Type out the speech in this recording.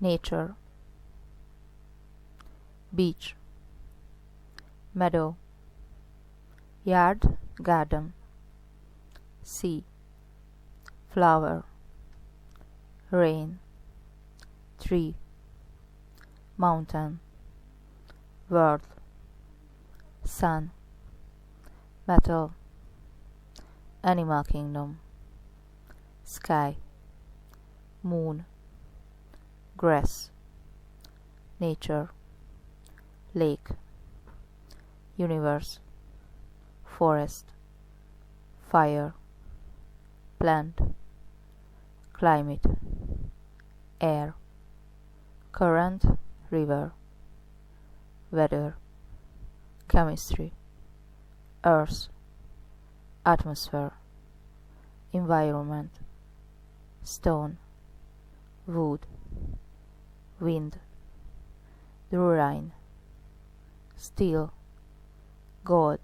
nature, beach, meadow, yard, garden, sea, flower, rain, tree, mountain, world, sun, metal, animal kingdom, sky, moon, grass, nature, lake, universe, forest, fire, plant, climate, air, current, river, weather, chemistry, earth, atmosphere, environment, stone, wood, wind, the Rhine, steel, gold,